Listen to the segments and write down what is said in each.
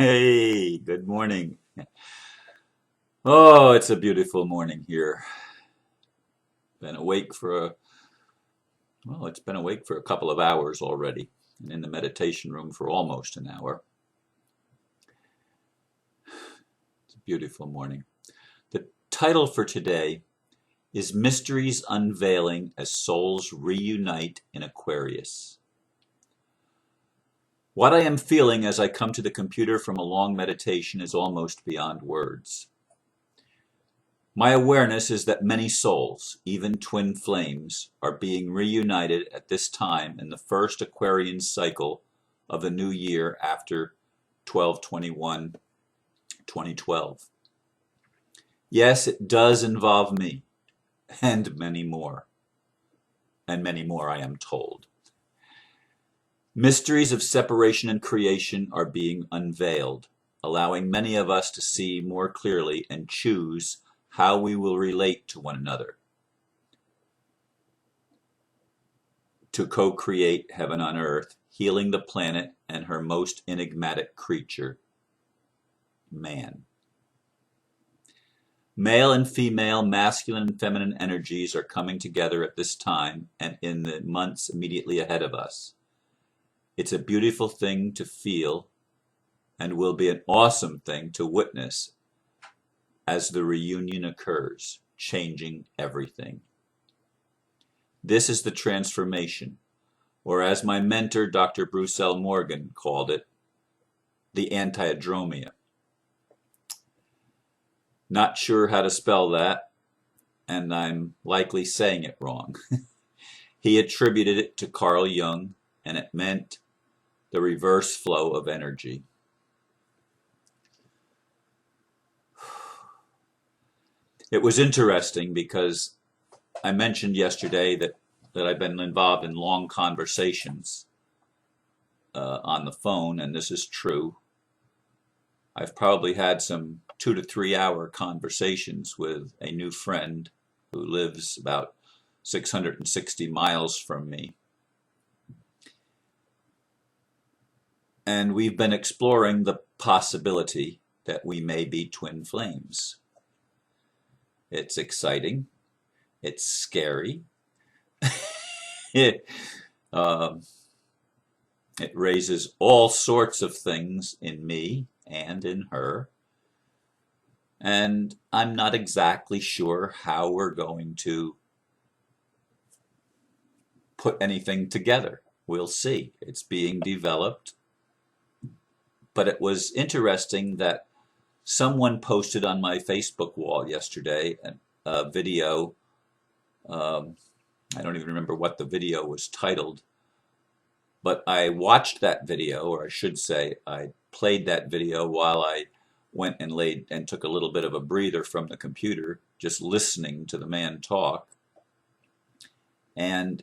Hey, good morning. Oh, it's a beautiful morning here. Been awake for it's been awake for a couple of hours already, and in the meditation room for almost an hour. It's a beautiful morning. The title for today is Mysteries Unveiling as Souls Reunite in Aquarius. What I am feeling as I come to the computer from a long meditation is almost beyond words. My awareness is that many souls, even twin flames, are being reunited at this time in the first Aquarian cycle of the new year after 12/21/2012. Yes, it does involve me, and many more. And many more, I am told. Mysteries of separation and creation are being unveiled, allowing many of us to see more clearly and choose how we will relate to one another, to co-create heaven on earth, healing the planet and her most enigmatic creature, man. Male and female, masculine and feminine energies are coming together at this time and in the months immediately ahead of us. It's a beautiful thing to feel and will be an awesome thing to witness as the reunion occurs, changing everything. This is the transformation, or as my mentor, Dr. Bruce L. Morgan, called it, the antiadromea. Not sure how to spell that, and I'm likely saying it wrong. He attributed it to Carl Jung, and it meant the reverse flow of energy. It was interesting because I mentioned yesterday that I've been involved in long conversations on the phone, and this is true. I've probably had some 2 to 3 hour conversations with a new friend who lives about 660 miles from me. And we've been exploring the possibility that we may be twin flames. It's exciting. It's scary. It raises all sorts of things in me and in her. And I'm not exactly sure how we're going to put anything together. We'll see. It's being developed. But it was interesting that someone posted on my Facebook wall yesterday a video. I don't even remember what the video was titled, but I watched that video, or I should say I played that video while I went and laid and took a little bit of a breather from the computer, just listening to the man talk. And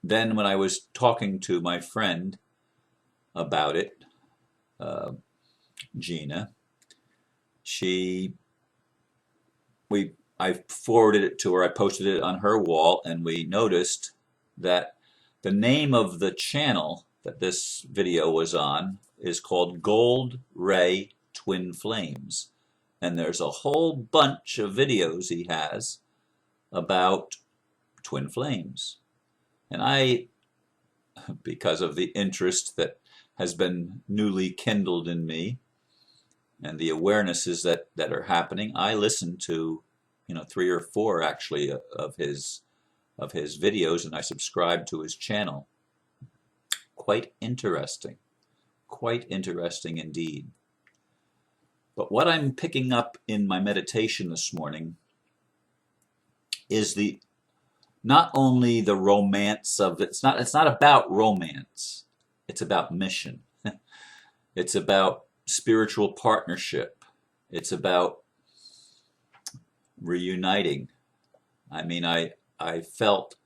then when I was talking to my friend about it, Gina, I forwarded it to her, I posted it on her wall, and we noticed that the name of the channel that this video was on is called Gold Ray Twin Flames. And there's a whole bunch of videos he has about twin flames. And I, because of the interest that has been newly kindled in me and the awarenesses that are happening, I listened to 3 or 4 actually of his videos, and I subscribed to his channel. Quite interesting indeed. But what I'm picking up in my meditation this morning is not only the romance of it. It's not about romance. It's about mission. It's about spiritual partnership. It's about reuniting. I mean, I felt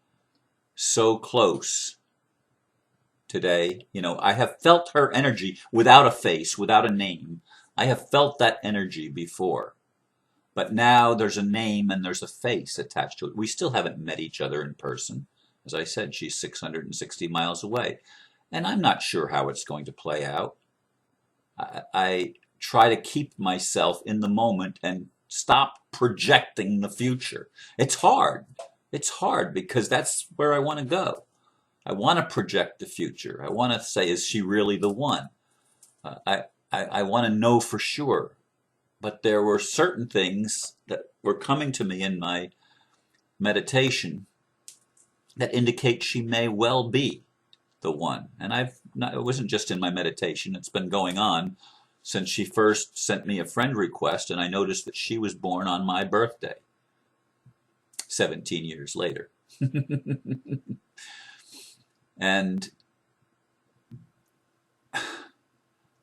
so close today. I have felt her energy without a face, without a name. I have felt that energy before. But now there's a name and there's a face attached to it. We still haven't met each other in person. As I said, she's 660 miles away. And I'm not sure how it's going to play out. I try to keep myself in the moment and stop projecting the future. It's hard. It's hard because that's where I want to go. I want to project the future. I want to say, is she really the one? I want to know for sure. But there were certain things that were coming to me in my meditation that indicate she may well be the one. And it wasn't just in my meditation, it's been going on since she first sent me a friend request, and I noticed that she was born on my birthday 17 years later. And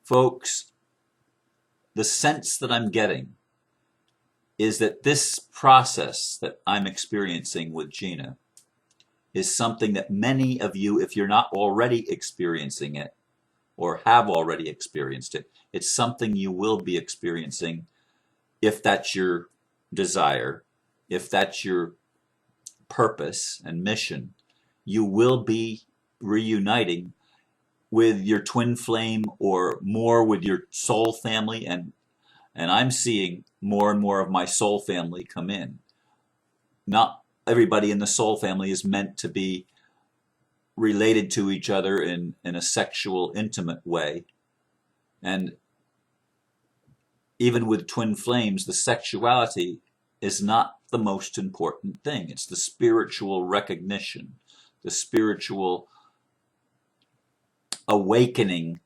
folks, the sense that I'm getting is that this process that I'm experiencing with Gina is something that many of you, if you're not already experiencing it or have already experienced it, it's something you will be experiencing if that's your desire, if that's your purpose and mission. You will be reuniting with your twin flame or more with your soul family, and I'm seeing more and more of my soul family come in. Not everybody in the soul family is meant to be related to each other in a sexual, intimate way. And even with twin flames, the sexuality is not the most important thing. It's the spiritual recognition, the spiritual awakening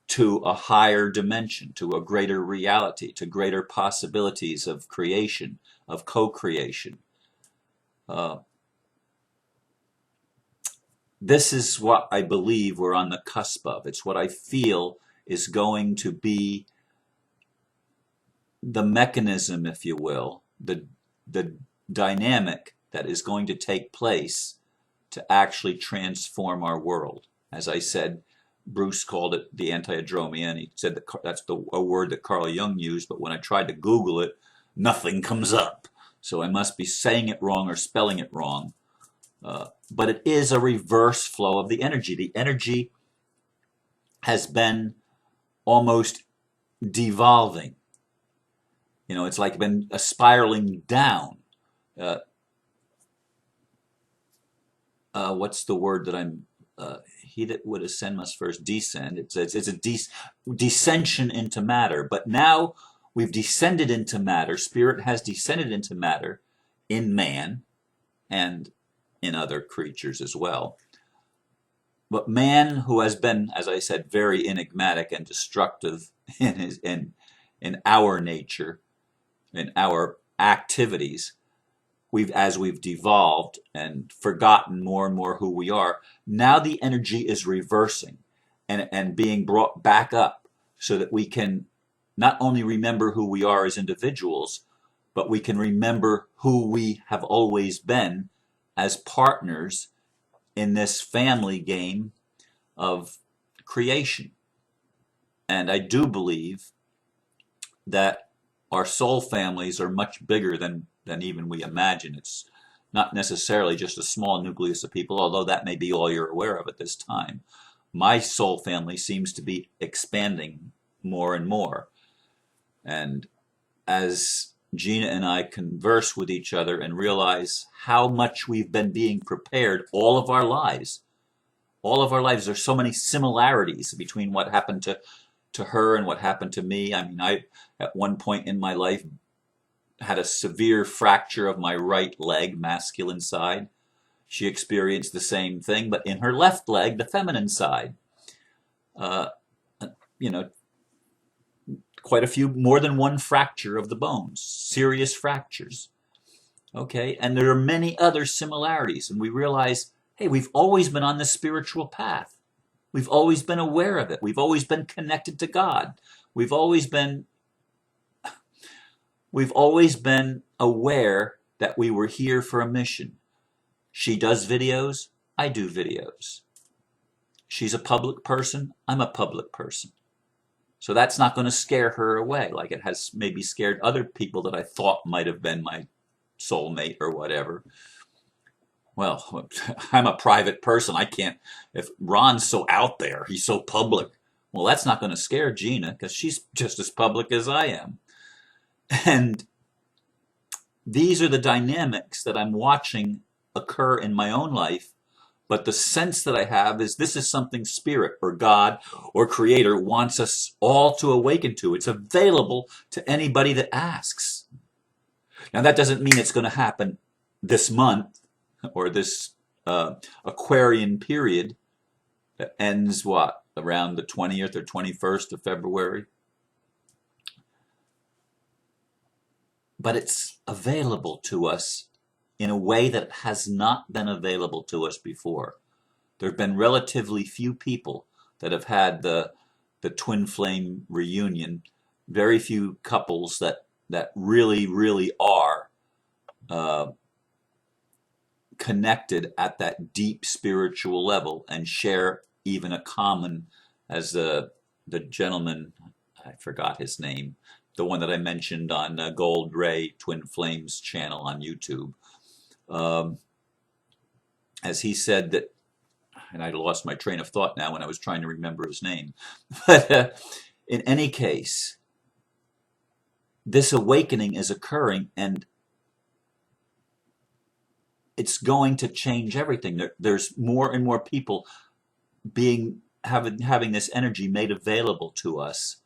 to a higher dimension, to a greater reality, to greater possibilities of creation, of co-creation. This is what I believe we're on the cusp of. It's what I feel is going to be the mechanism, if you will, the dynamic that is going to take place to actually transform our world. As I said, Bruce called it the antiadromea, and he said that that's a word that Carl Jung used, but when I tried to Google it, nothing comes up. So I must be saying it wrong or spelling it wrong. But it is a reverse flow of the energy. The energy has been almost devolving. You know, it's like been spiraling down. What's the word that I'm... he that would ascend must first descend. It's a descension into matter. But now we've descended into matter. Spirit has descended into matter in man and in other creatures as well. But man, who has been, as I said, very enigmatic and destructive in our nature, in our activities, as we've devolved and forgotten more and more who we are, now the energy is reversing and being brought back up so that we can not only remember who we are as individuals, but we can remember who we have always been as partners in this family game of creation. And I do believe that our soul families are much bigger than even we imagine. It's not necessarily just a small nucleus of people, although that may be all you're aware of at this time. My soul family seems to be expanding more and more. And as Gina and I converse with each other and realize how much we've been being prepared all of our lives, there's so many similarities between what happened to her and what happened to me. I mean, I, at one point in my life, had a severe fracture of my right leg, masculine side. She experienced the same thing, but in her left leg, the feminine side. You know, quite a few, more than one fracture of the bones, serious fractures. Okay, and there are many other similarities, and we realize, hey, we've always been on this spiritual path. We've always been aware of it. We've always been connected to God. We've always been aware that we were here for a mission. She does videos, I do videos. She's a public person, I'm a public person. So that's not going to scare her away like it has maybe scared other people that I thought might have been my soulmate or whatever. Well, I'm a private person. I can't, if Ron's so out there, he's so public, Well, that's not going to scare Gina because she's just as public as I am. And these are the dynamics that I'm watching occur in my own life. But the sense that I have is this is something Spirit or God or Creator wants us all to awaken to. It's available to anybody that asks. Now, that doesn't mean it's going to happen this month or this Aquarian period that ends, what, around the 20th or 21st of February. But it's available to us in a way that has not been available to us before. There have been relatively few people that have had the twin flame reunion, very few couples that really, really are connected at that deep spiritual level and share even a common, as the gentleman, I forgot his name, the one that I mentioned on Gold Ray Twin Flames channel on YouTube, as he said that, and I lost my train of thought now when I was trying to remember his name, but in any case, this awakening is occurring and it's going to change everything. There's more and more people having this energy made available to us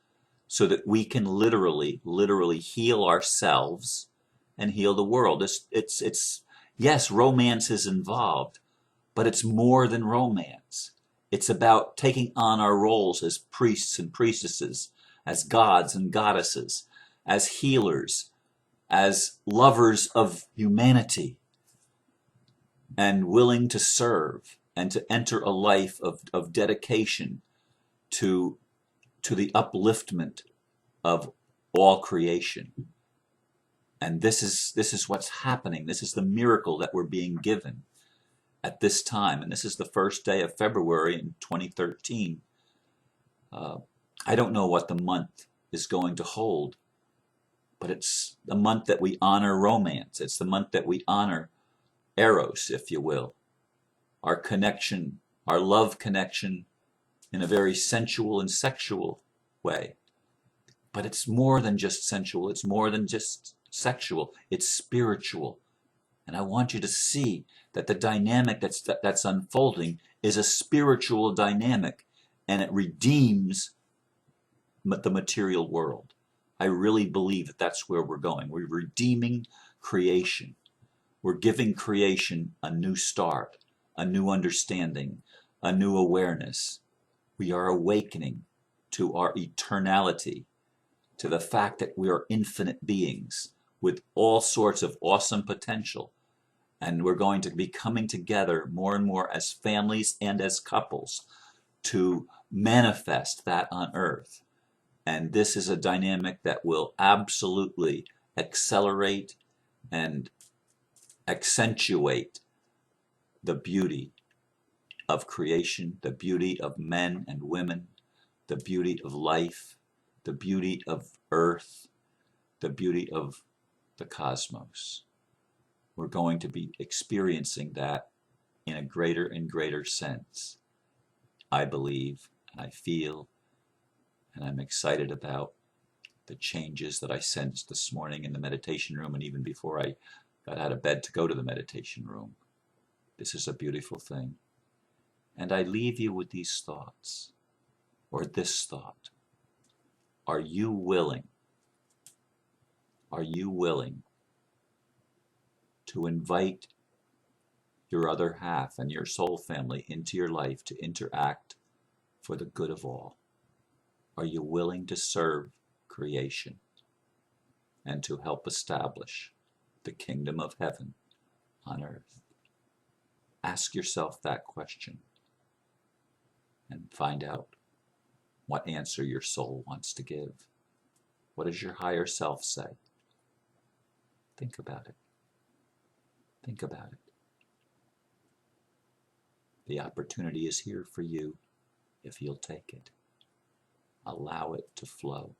so that we can literally heal ourselves and heal the world. It's yes, romance is involved, but it's more than romance. It's about taking on our roles as priests and priestesses, as gods and goddesses, as healers, as lovers of humanity, and willing to serve and to enter a life of dedication to the upliftment of all creation. And this is what's happening. This is the miracle that we're being given at this time. And this is the first day of February in 2013. I don't know what the month is going to hold, but it's the month that we honor romance. It's the month that we honor Eros, if you will. Our connection, our love connection in a very sensual and sexual way. But it's more than just sensual. It's more than just sexual. It's spiritual. And I want you to see that the dynamic that's unfolding is a spiritual dynamic, and it redeems the material world. I really believe that that's where we're going. We're redeeming creation. We're giving creation a new start, a new understanding, a new awareness. We are awakening to our eternality, to the fact that we are infinite beings with all sorts of awesome potential. And we're going to be coming together more and more as families and as couples to manifest that on earth. And this is a dynamic that will absolutely accelerate and accentuate the beauty of creation, the beauty of men and women, the beauty of life, the beauty of earth, the beauty of the cosmos. We're going to be experiencing that in a greater and greater sense. I believe, and I feel, and I'm excited about the changes that I sensed this morning in the meditation room, and even before I got out of bed to go to the meditation room. This is a beautiful thing. And I leave you with these thoughts, or this thought. Are you willing? Are you willing to invite your other half and your soul family into your life to interact for the good of all? Are you willing to serve creation and to help establish the kingdom of heaven on earth? Ask yourself that question and find out what answer your soul wants to give. What does your higher self say? Think about it. Think about it. The opportunity is here for you if you'll take it. Allow it to flow.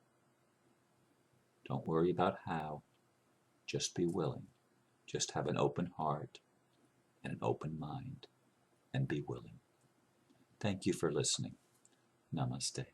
Don't worry about how. Just be willing. Just have an open heart and an open mind and be willing. Thank you for listening. Namaste.